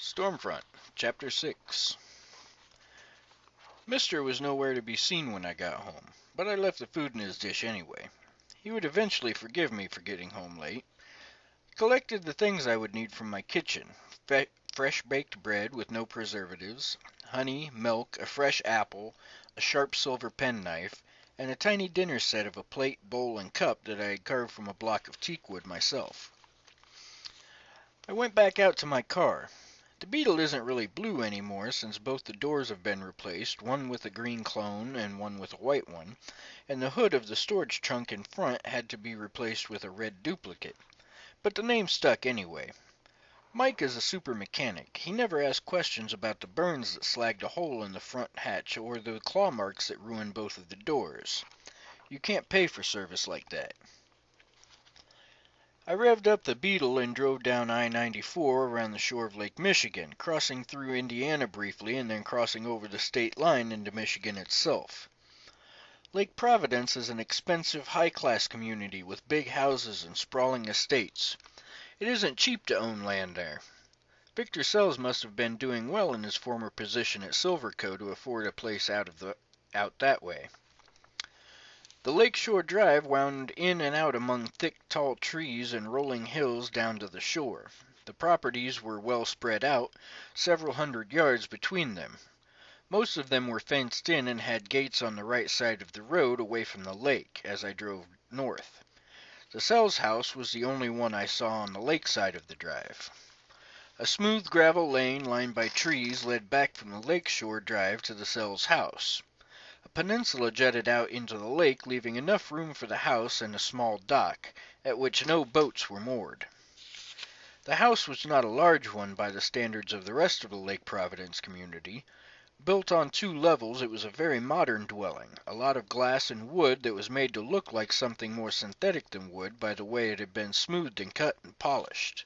Stormfront, Chapter 6. Mister was nowhere to be seen when I got home, but I left the food in his dish anyway. He would eventually forgive me for getting home late. Collected the things I would need from my kitchen. Fresh baked bread with no preservatives, honey, milk, a fresh apple, a sharp silver penknife, and a tiny dinner set of a plate, bowl, and cup that I had carved from a block of teakwood myself. I went back out to my car. The Beetle isn't really blue anymore since both the doors have been replaced, one with a green clone and one with a white one, and the hood of the storage trunk in front had to be replaced with a red duplicate. But the name stuck anyway. Mike is a super mechanic. He never asked questions about the burns that slagged a hole in the front hatch or the claw marks that ruined both of the doors. You can't pay for service like that. I revved up the Beetle and drove down I-94 around the shore of Lake Michigan, crossing through Indiana briefly and then crossing over the state line into Michigan itself. Lake Providence is an expensive, high-class community with big houses and sprawling estates. It isn't cheap to own land there. Victor Sells must have been doing well in his former position at Silverco to afford a place out that way. The Lakeshore Drive wound in and out among thick, tall trees and rolling hills down to the shore. The properties were well spread out, several hundred yards between them. Most of them were fenced in and had gates on the right side of the road away from the lake as I drove north. The Sells house was the only one I saw on the lake side of the drive. A smooth gravel lane lined by trees led back from the Lakeshore Drive to the Sells house. A peninsula jutted out into the lake, leaving enough room for the house and a small dock, at which no boats were moored. The house was not a large one by the standards of the rest of the Lake Providence community. Built on 2 levels, it was a very modern dwelling, a lot of glass and wood that was made to look like something more synthetic than wood by the way it had been smoothed and cut and polished.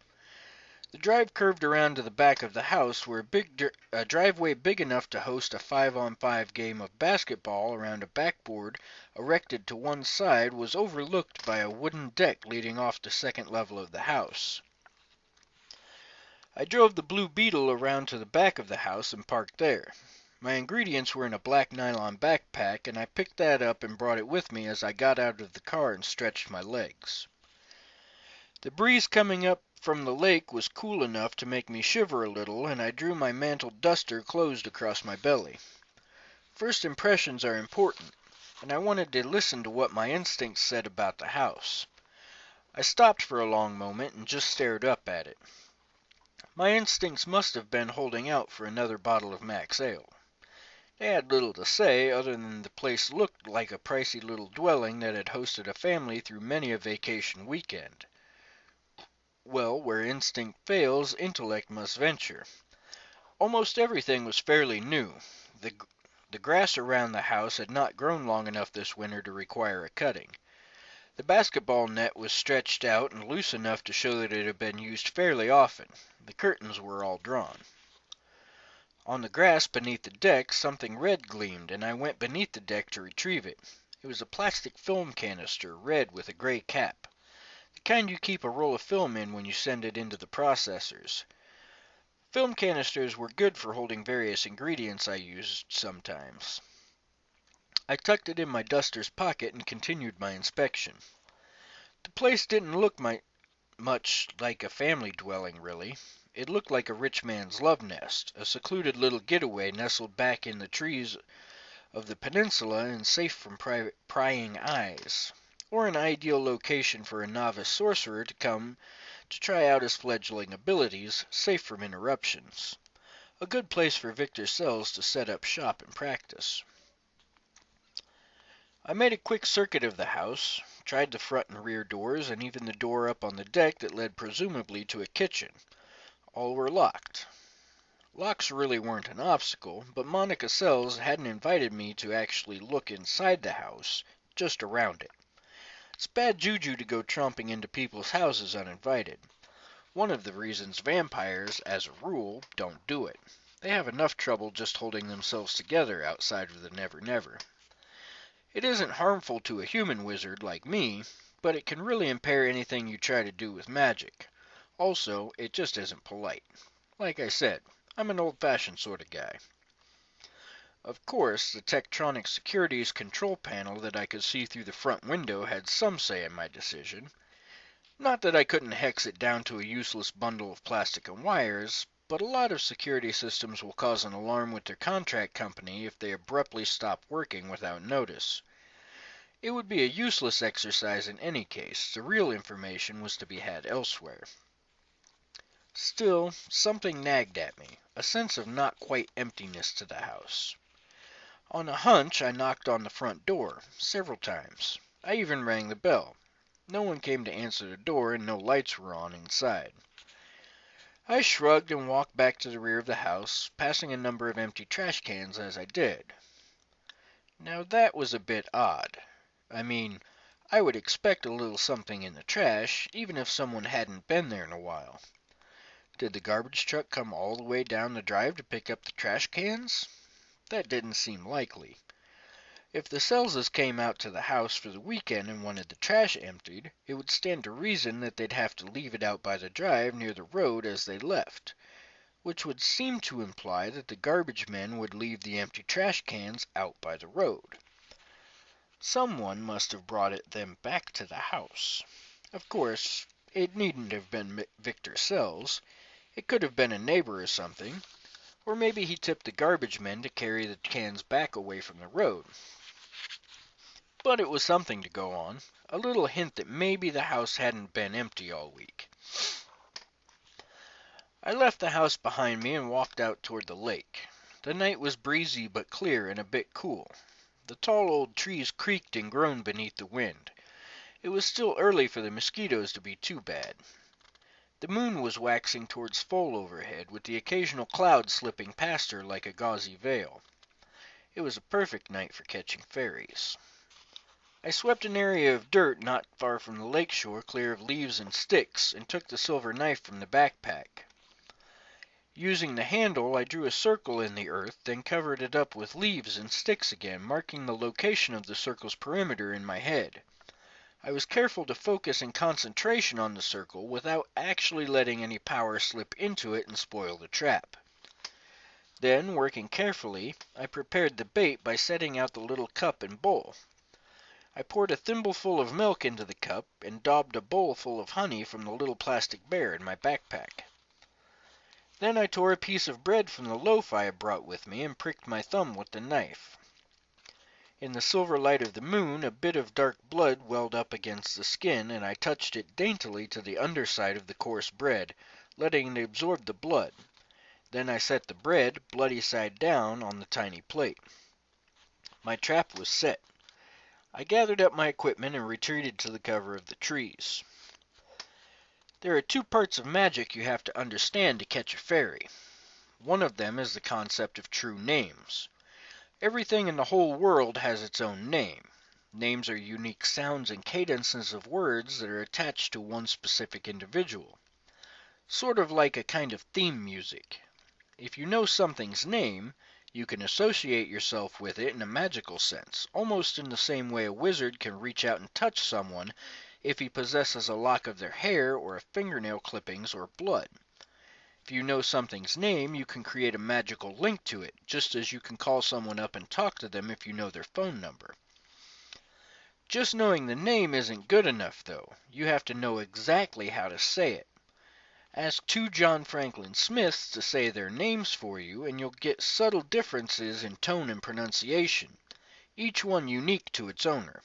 The drive curved around to the back of the house where a driveway big enough to host a 5-on-5 game of basketball around a backboard erected to one side was overlooked by a wooden deck leading off the second level of the house. I drove the Blue Beetle around to the back of the house and parked there. My ingredients were in a black nylon backpack, and I picked that up and brought it with me as I got out of the car and stretched my legs. The breeze coming up from the lake was cool enough to make me shiver a little, and I drew my mantle duster closed across my belly. First impressions are important, and I wanted to listen to what my instincts said about the house. I stopped for a long moment and just stared up at it. My instincts must have been holding out for another bottle of Max Ale. They had little to say, other than the place looked like a pricey little dwelling that had hosted a family through many a vacation weekend. Well, where instinct fails, intellect must venture. Almost everything was fairly new. The grass around the house had not grown long enough this winter to require a cutting. The basketball net was stretched out and loose enough to show that it had been used fairly often. The curtains were all drawn. On the grass beneath the deck, something red gleamed, and I went beneath the deck to retrieve it. It was a plastic film canister, red with a gray cap. The kind you keep a roll of film in when you send it into the processors. Film canisters were good for holding various ingredients I used sometimes. I tucked it in my duster's pocket and continued my inspection. The place didn't look much like a family dwelling, really. It looked like a rich man's love nest, a secluded little getaway nestled back in the trees of the peninsula and safe from prying eyes, or an ideal location for a novice sorcerer to come to try out his fledgling abilities, safe from interruptions. A good place for Victor Sells to set up shop and practice. I made a quick circuit of the house, tried the front and rear doors, and even the door up on the deck that led presumably to a kitchen. All were locked. Locks really weren't an obstacle, but Monica Sells hadn't invited me to actually look inside the house, just around it. It's bad juju to go tromping into people's houses uninvited. One of the reasons vampires, as a rule, don't do it. They have enough trouble just holding themselves together outside of the Never-Never. It isn't harmful to a human wizard like me, but it can really impair anything you try to do with magic. Also, it just isn't polite. Like I said, I'm an old-fashioned sort of guy. Of course, the Tektronix Securities control panel that I could see through the front window had some say in my decision. Not that I couldn't hex it down to a useless bundle of plastic and wires, but a lot of security systems will cause an alarm with their contract company if they abruptly stop working without notice. It would be a useless exercise in any case. The real information was to be had elsewhere. Still, something nagged at me, a sense of not quite emptiness to the house. On a hunch, I knocked on the front door, several times. I even rang the bell. No one came to answer the door, and no lights were on inside. I shrugged and walked back to the rear of the house, passing a number of empty trash cans as I did. Now that was a bit odd. I mean, I would expect a little something in the trash, even if someone hadn't been there in a while. Did the garbage truck come all the way down the drive to pick up the trash cans? That didn't seem likely. If the Selzes came out to the house for the weekend and wanted the trash emptied, it would stand to reason that they'd have to leave it out by the drive near the road as they left, which would seem to imply that the garbage men would leave the empty trash cans out by the road. Someone must have brought them back to the house. Of course, it needn't have been Victor Sells. It could have been a neighbor or something, or maybe he tipped the garbage men to carry the cans back away from the road. But it was something to go on, a little hint that maybe the house hadn't been empty all week. I left the house behind me and walked out toward the lake. The night was breezy but clear and a bit cool. The tall old trees creaked and groaned beneath the wind. It was still early for the mosquitoes to be too bad. The moon was waxing towards full overhead, with the occasional cloud slipping past her like a gauzy veil. It was a perfect night for catching fairies. I swept an area of dirt not far from the lake shore clear of leaves and sticks, and took the silver knife from the backpack. Using the handle, I drew a circle in the earth, then covered it up with leaves and sticks again, marking the location of the circle's perimeter in my head. I was careful to focus and concentration on the circle without actually letting any power slip into it and spoil the trap. Then, working carefully, I prepared the bait by setting out the little cup and bowl. I poured a thimbleful of milk into the cup and daubed a bowl full of honey from the little plastic bear in my backpack. Then I tore a piece of bread from the loaf I had brought with me and pricked my thumb with the knife. In the silver light of the moon, a bit of dark blood welled up against the skin, and I touched it daintily to the underside of the coarse bread, letting it absorb the blood. Then I set the bread, bloody side down, on the tiny plate. My trap was set. I gathered up my equipment and retreated to the cover of the trees. There are two parts of magic you have to understand to catch a fairy. One of them is the concept of true names. Everything in the whole world has its own name. Names are unique sounds and cadences of words that are attached to one specific individual. Sort of like a kind of theme music. If you know something's name, you can associate yourself with it in a magical sense, almost in the same way a wizard can reach out and touch someone if he possesses a lock of their hair or a fingernail clippings or blood. If you know something's name, you can create a magical link to it, just as you can call someone up and talk to them if you know their phone number. Just knowing the name isn't good enough, though. You have to know exactly how to say it. Ask two John Franklin Smiths to say their names for you, and you'll get subtle differences in tone and pronunciation, each one unique to its owner.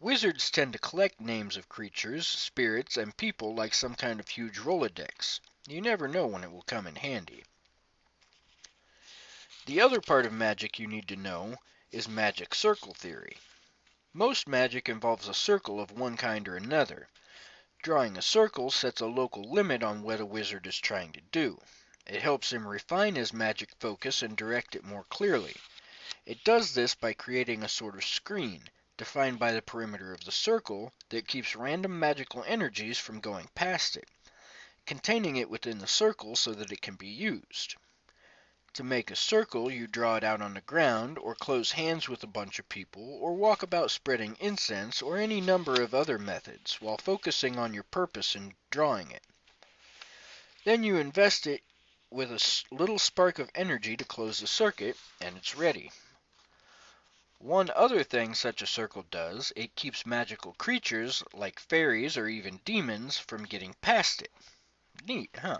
Wizards tend to collect names of creatures, spirits, and people like some kind of huge Rolodex. You never know when it will come in handy. The other part of magic you need to know is magic circle theory. Most magic involves a circle of one kind or another. Drawing a circle sets a local limit on what a wizard is trying to do. It helps him refine his magic focus and direct it more clearly. It does this by creating a sort of screen, defined by the perimeter of the circle, that keeps random magical energies from going past it, containing it within the circle so that it can be used. To make a circle, you draw it out on the ground, or close hands with a bunch of people, or walk about spreading incense, or any number of other methods, while focusing on your purpose in drawing it. Then you invest it with a little spark of energy to close the circuit, and it's ready. One other thing such a circle does, it keeps magical creatures, like fairies or even demons, from getting past it. Neat, huh?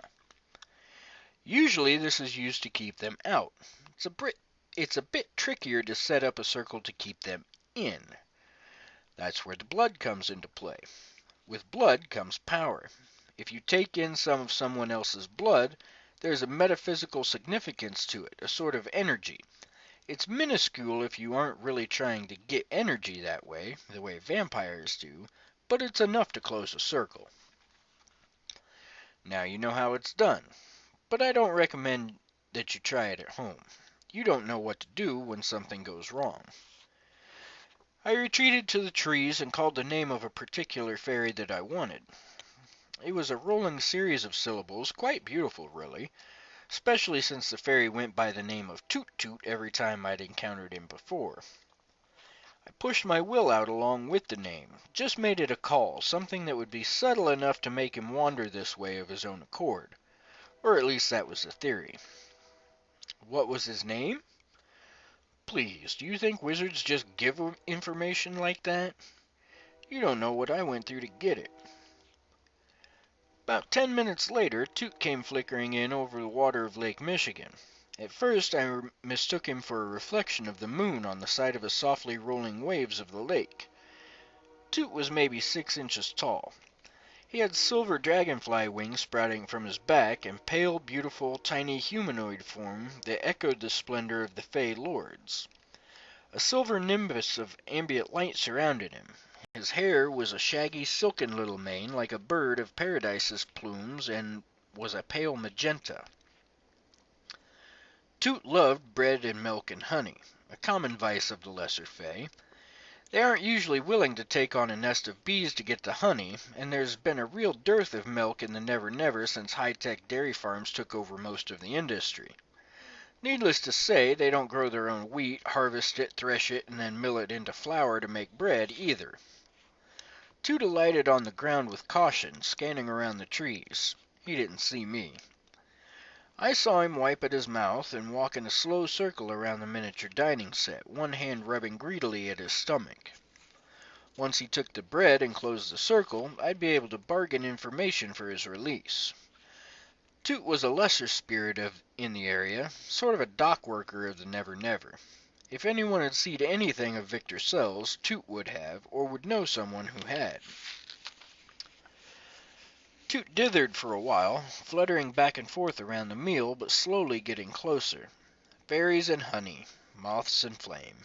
Usually this is used to keep them out. It's a bit trickier to set up a circle to keep them in. That's where the blood comes into play. With blood comes power. If you take in some of someone else's blood, there's a metaphysical significance to it, a sort of energy. It's minuscule if you aren't really trying to get energy that way, the way vampires do, but it's enough to close a circle. Now you know how it's done, but I don't recommend that you try it at home. You don't know what to do when something goes wrong. I retreated to the trees and called the name of a particular fairy that I wanted. It was a rolling series of syllables, quite beautiful really, especially since the fairy went by the name of Toot Toot every time I'd encountered him before. I pushed my will out along with the name, just made it a call, something that would be subtle enough to make him wander this way of his own accord. Or at least that was the theory. What was his name? Please, do you think wizards just give information like that? You don't know what I went through to get it. About 10 minutes later, Toot came flickering in over the water of Lake Michigan. At first, I mistook him for a reflection of the moon on the side of the softly rolling waves of the lake. Toot was maybe 6 inches tall. He had silver dragonfly wings sprouting from his back and pale, beautiful, tiny humanoid form that echoed the splendor of the Fey Lords. A silver nimbus of ambient light surrounded him. His hair was a shaggy, silken little mane like a bird of paradise's plumes and was a pale magenta. Toot loved bread and milk and honey, a common vice of the lesser Fey. They aren't usually willing to take on a nest of bees to get the honey, and there's been a real dearth of milk in the Never Never since high-tech dairy farms took over most of the industry. Needless to say, they don't grow their own wheat, harvest it, thresh it, and then mill it into flour to make bread either. Toot alighted on the ground with caution, scanning around the trees. He didn't see me. I saw him wipe at his mouth and walk in a slow circle around the miniature dining set, one hand rubbing greedily at his stomach. Once he took the bread and closed the circle, I'd be able to bargain information for his release. Toot was a lesser spirit in the area, sort of a dock worker of the Never Never. If anyone had seen anything of Victor Sells, Toot would have, or would know someone who had. Toot dithered for a while, fluttering back and forth around the meal, but slowly getting closer. Fairies and honey, moths and flame.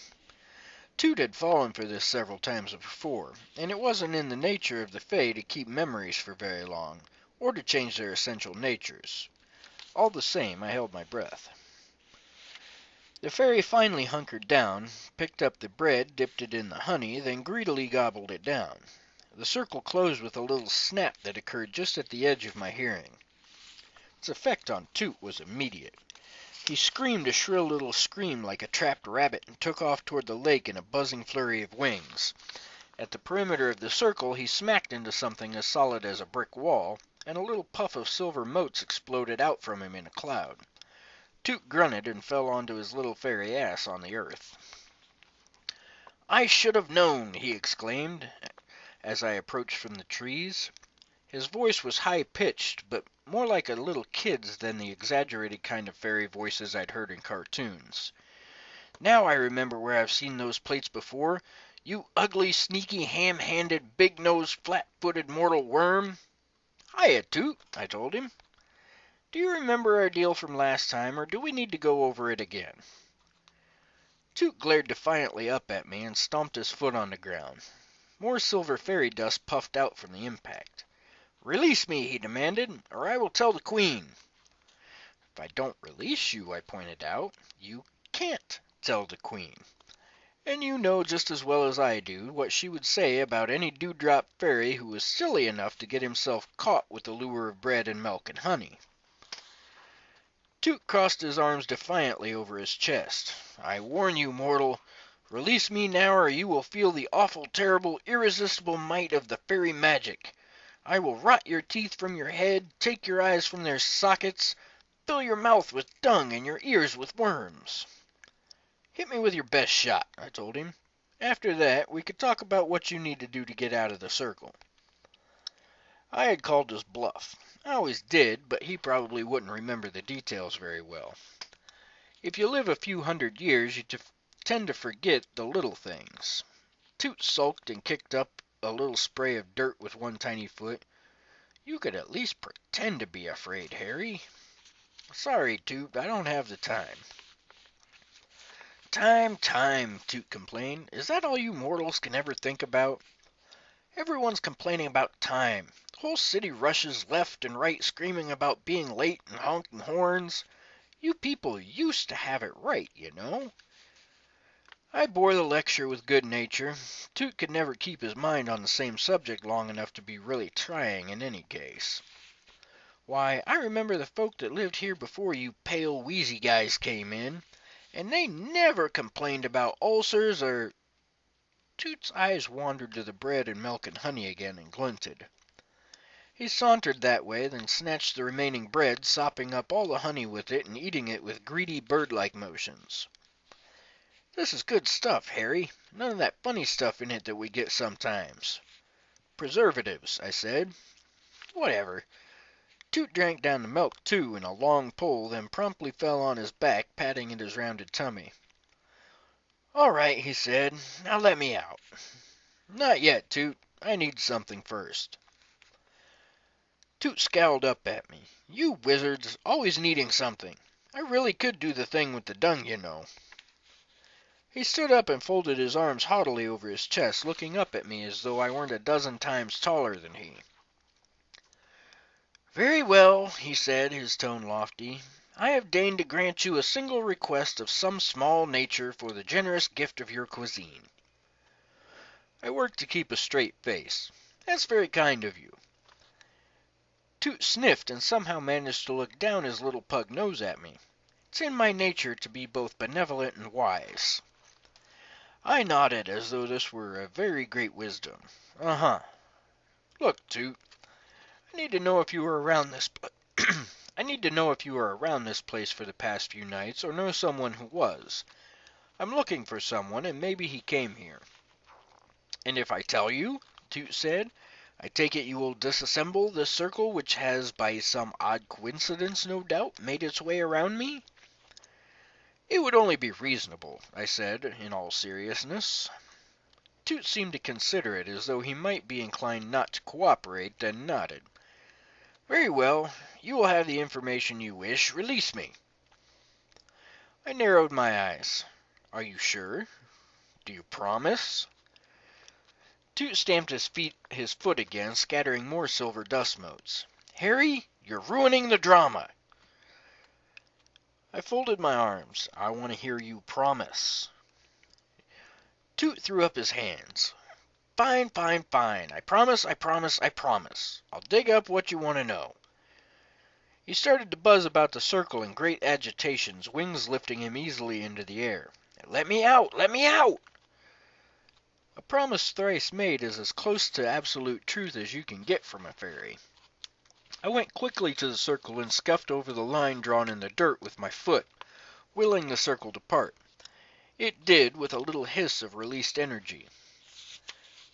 Toot had fallen for this several times before, and it wasn't in the nature of the Fae to keep memories for very long, or to change their essential natures. All the same, I held my breath. The fairy finally hunkered down, picked up the bread, dipped it in the honey, then greedily gobbled it down. The circle closed with a little snap that occurred just at the edge of my hearing. Its effect on Toot was immediate. He screamed a shrill little scream like a trapped rabbit and took off toward the lake in a buzzing flurry of wings. At the perimeter of the circle, he smacked into something as solid as a brick wall, and a little puff of silver motes exploded out from him in a cloud. Toot grunted and fell onto his little fairy ass on the earth. "I should have known," he exclaimed, as I approached from the trees. His voice was high-pitched, but more like a little kid's than the exaggerated kind of fairy voices I'd heard in cartoons. "Now I remember where I've seen those plates before. You ugly, sneaky, ham-handed, big-nosed, flat-footed mortal worm." "Hiya, Toot," I told him. "Do you remember our deal from last time, or do we need to go over it again?" Toot glared defiantly up at me and stomped his foot on the ground. More silver fairy dust puffed out from the impact. "Release me," he demanded, "or I will tell the Queen." "If I don't release you," I pointed out, "you can't tell the Queen. And you know just as well as I do what she would say about any dewdrop fairy who was silly enough to get himself caught with the lure of bread and milk and honey." Toot crossed his arms defiantly over his chest. "I warn you, mortal. Release me now, or you will feel the awful, terrible, irresistible might of the fairy magic. I will rot your teeth from your head, take your eyes from their sockets, fill your mouth with dung and your ears with worms. Hit me with your best shot, I told him. After that, we could talk about what you need to do to get out of the circle. I had called his bluff. I always did, but he probably wouldn't remember the details very well. If you live a few hundred years, you tend to forget the little things. Toot sulked and kicked up a little spray of dirt with one tiny foot. You could at least pretend to be afraid, Harry. Sorry, Toot, I don't have the time. Time, Toot complained. Is that all you mortals can ever think about? Everyone's complaining about time. The whole city rushes left and right screaming about being late and honking horns. You people used to have it right, you know. I bore the lecture with good nature. Toot could never keep his mind on the same subject long enough to be really trying in any case. Why, I remember the folk that lived here before you pale, wheezy guys came in, and they never complained about ulcers or... Toot's eyes wandered to the bread and milk and honey again and glinted. He sauntered that way, then snatched the remaining bread, sopping up all the honey with it and eating it with greedy bird-like motions. This is good stuff, Harry. None of that funny stuff in it that we get sometimes. Preservatives, I said. Whatever. Toot drank down the milk, too, in a long pull, then promptly fell on his back, patting at his rounded tummy. All right, he said. Now let me out. Not yet, Toot. I need something first. Toot scowled up at me. You wizards, always needing something. I really could do the thing with the dung, you know. He stood up and folded his arms haughtily over his chest, looking up at me as though I weren't a dozen times taller than he. Very well, he said, his tone lofty. I have deigned to grant you a single request of some small nature for the generous gift of your cuisine. I worked to keep a straight face. That's very kind of you. Toot sniffed and somehow managed to look down his little pug nose at me. It's in my nature to be both benevolent and wise. I nodded as though this were a very great wisdom. Uh-huh. Look, Toot, I need to know if you were around this I need to know if you were around this place for the past few nights or know someone who was. I'm looking for someone and maybe he came here. And if I tell you, Toot said, I take it you will disassemble this circle which has, by some odd coincidence no doubt, made its way around me? It would only be reasonable, I said, in all seriousness. Toot seemed to consider it as though he might be inclined not to cooperate, then nodded. Very well, you will have the information you wish. Release me. I narrowed my eyes. Are you sure? Do you promise? Toot stamped his foot again, scattering more silver dust motes. Harry, you're ruining the drama. I folded my arms. I want to hear you promise. Toot threw up his hands. Fine. I promise. I'll dig up what you want to know. He started to buzz about the circle in great agitations, wings lifting him easily into the air. Let me out! A promise thrice made is as close to absolute truth as you can get from a fairy. I went quickly to the circle and scuffed over the line drawn in the dirt with my foot, willing the circle to part. It did, with a little hiss of released energy.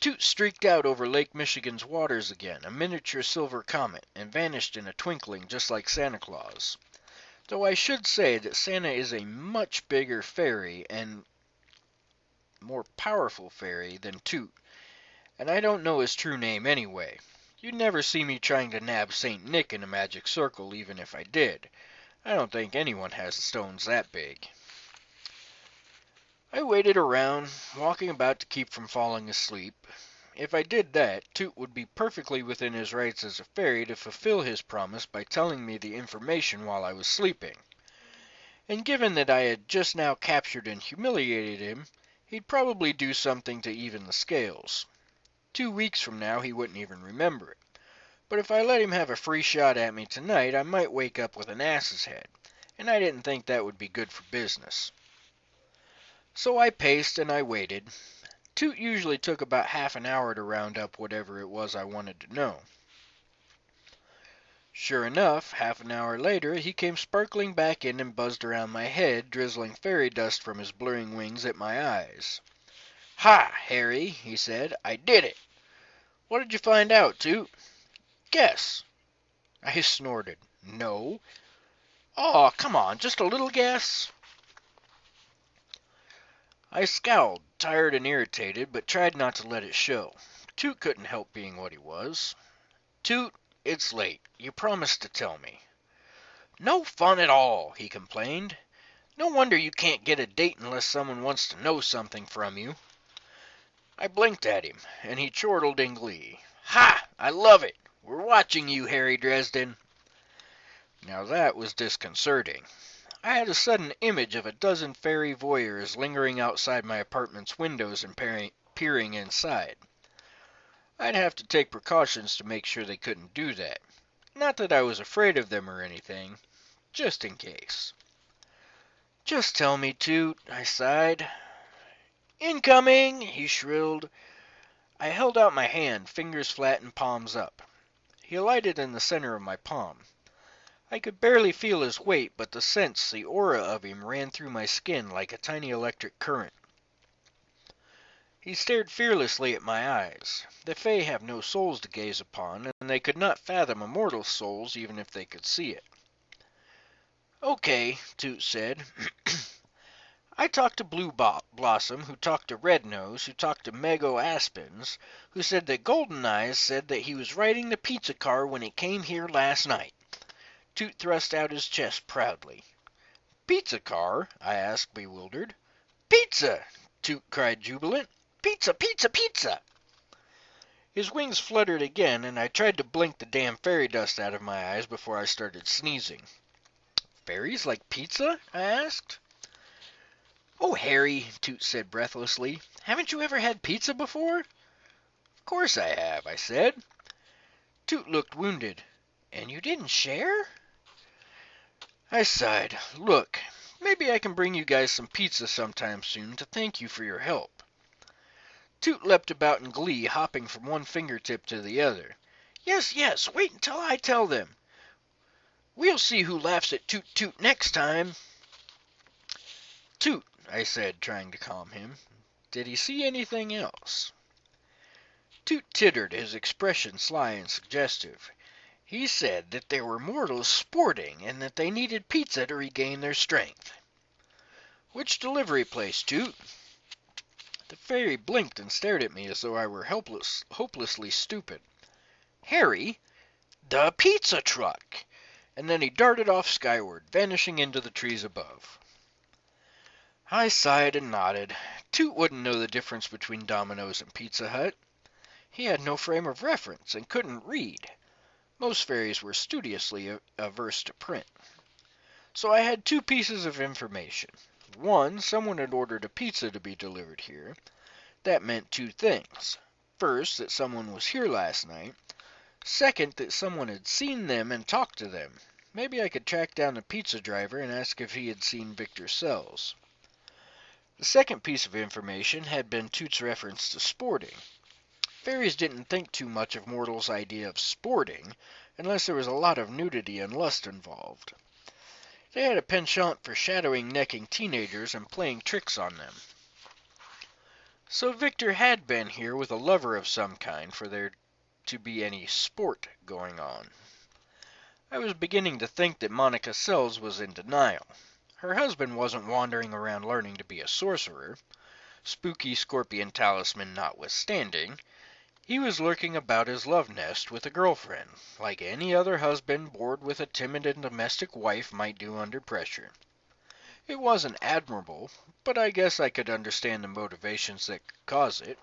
Toot streaked out over Lake Michigan's waters again, a miniature silver comet, and vanished in a twinkling just like Santa Claus. Though I should say that Santa is a much bigger fairy and more powerful fairy than Toot, and I don't know his true name anyway. You'd never see me trying to nab St. Nick in a magic circle even if I did. I don't think anyone has stones that big. I waited around, walking about to keep from falling asleep. If I did that, Toot would be perfectly within his rights as a fairy to fulfill his promise by telling me the information while I was sleeping. And given that I had just now captured and humiliated him, he'd probably do something to even the scales. 2 weeks from now he wouldn't even remember it. But if I let him have a free shot at me tonight, I might wake up with an ass's head, and I didn't think that would be good for business. So I paced and I waited. Toot usually took about half an hour to round up whatever it was I wanted to know. Sure enough, half an hour later he came sparkling back in and buzzed around my head, drizzling fairy dust from his blurring wings at my eyes. "Ha, Harry," he said, "I did it. What did you find out, Toot?" "Guess." I snorted. "No." "Aw, come on, just a little guess." I scowled, tired and irritated, but tried not to let it show. Toot couldn't help being what he was. "Toot, it's late. You promised to tell me." "No fun at all," he complained. "No wonder you can't get a date unless someone wants to know something from you." I blinked at him, and he chortled in glee. "Ha! I love it. We're watching you, Harry Dresden." Now that was disconcerting. I had a sudden image of a dozen fairy voyeurs lingering outside my apartment's windows and peering inside. I'd have to take precautions to make sure they couldn't do that. Not that I was afraid of them or anything, just in case. "Just tell me, Toot," I sighed. "Incoming!" he shrilled. I held out my hand, fingers flat and palms up. He alighted in the center of my palm. I could barely feel his weight, but the sense, the aura of him ran through my skin like a tiny electric current. He stared fearlessly at my eyes. The Fae have no souls to gaze upon, and they could not fathom a mortal's souls even if they could see it. "Okay," Toot said. "I talked to Blue Blossom, who talked to Red Nose, who talked to Mego Aspens, who said that Golden Eyes said that he was riding the pizza car when he came here last night." Toot thrust out his chest proudly. "Pizza car?" I asked, bewildered. "Pizza!" Toot cried jubilant. "Pizza, pizza, pizza!" His wings fluttered again, and I tried to blink the damn fairy dust out of my eyes before I started sneezing. "Fairies like pizza?" I asked. "Oh, Harry," Toot said breathlessly, "haven't you ever had pizza before?" "Of course I have," I said. Toot looked wounded. "And you didn't share?" I sighed. "Look, maybe I can bring you guys some pizza sometime soon to thank you for your help." Toot leapt about in glee, hopping from one fingertip to the other. "Yes, yes, wait until I tell them. We'll see who laughs at Toot Toot next time." "Toot," I said, trying to calm him. "Did he see anything else?" Toot tittered, his expression sly and suggestive. "He said that there were mortals sporting, and that they needed pizza to regain their strength." "Which delivery place, Toot?" The fairy blinked and stared at me as though I were hopelessly stupid. "Harry, the pizza truck!" And then he darted off skyward, vanishing into the trees above. I sighed and nodded. Toot wouldn't know the difference between Domino's and Pizza Hut. He had no frame of reference and couldn't read. Most fairies were studiously averse to print. So I had two pieces of information. One, someone had ordered a pizza to be delivered here. That meant two things. First, that someone was here last night. Second, that someone had seen them and talked to them. Maybe I could track down the pizza driver and ask if he had seen Victor Sells. The second piece of information had been Toot's reference to sporting. Fairies didn't think too much of mortals' idea of sporting, unless there was a lot of nudity and lust involved. They had a penchant for shadowing necking teenagers and playing tricks on them. So Victor had been here with a lover of some kind for there to be any sport going on. I was beginning to think that Monica Sells was in denial. Her husband wasn't wandering around learning to be a sorcerer, spooky scorpion talisman notwithstanding. He was lurking about his love nest with a girlfriend, like any other husband bored with a timid and domestic wife might do under pressure. It wasn't admirable, but I guess I could understand the motivations that could cause it.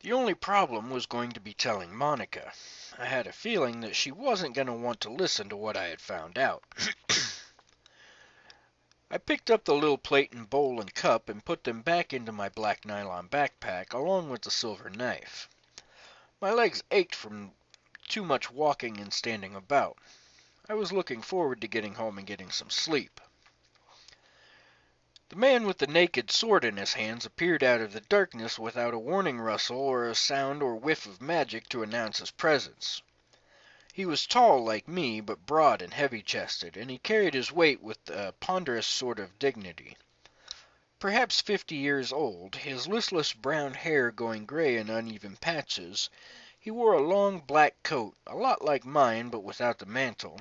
The only problem was going to be telling Monica. I had a feeling that she wasn't going to want to listen to what I had found out. I picked up the little plate and bowl and cup and put them back into my black nylon backpack along with the silver knife. My legs ached from too much walking and standing about. I was looking forward to getting home and getting some sleep. The man with the naked sword in his hands appeared out of the darkness without a warning rustle or a sound or whiff of magic to announce his presence. He was tall like me, but broad and heavy-chested, and he carried his weight with a ponderous sort of dignity. Perhaps 50 years old, his listless brown hair going gray in uneven patches, he wore a long black coat, a lot like mine but without the mantle,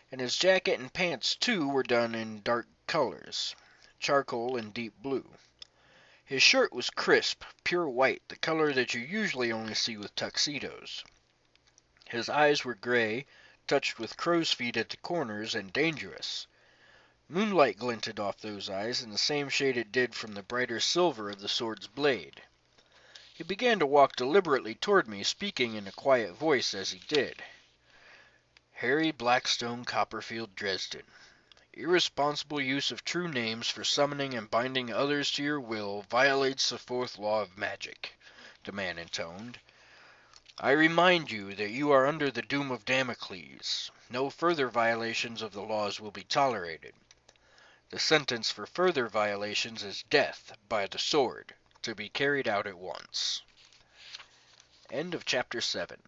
and his jacket and pants too were done in dark colors, charcoal and deep blue. His shirt was crisp, pure white, the color that you usually only see with tuxedos. His eyes were gray, touched with crow's feet at the corners, and dangerous. Moonlight glinted off those eyes in the same shade it did from the brighter silver of the sword's blade. He began to walk deliberately toward me, speaking in a quiet voice as he did. Harry Blackstone Copperfield Dresden. Irresponsible use of true names for summoning and binding others to your will violates the fourth law of magic, the man intoned. I remind you that you are under the doom of Damocles. No further violations of the laws will be tolerated. The sentence for further violations is death by the sword, to be carried out at once. End of chapter 7.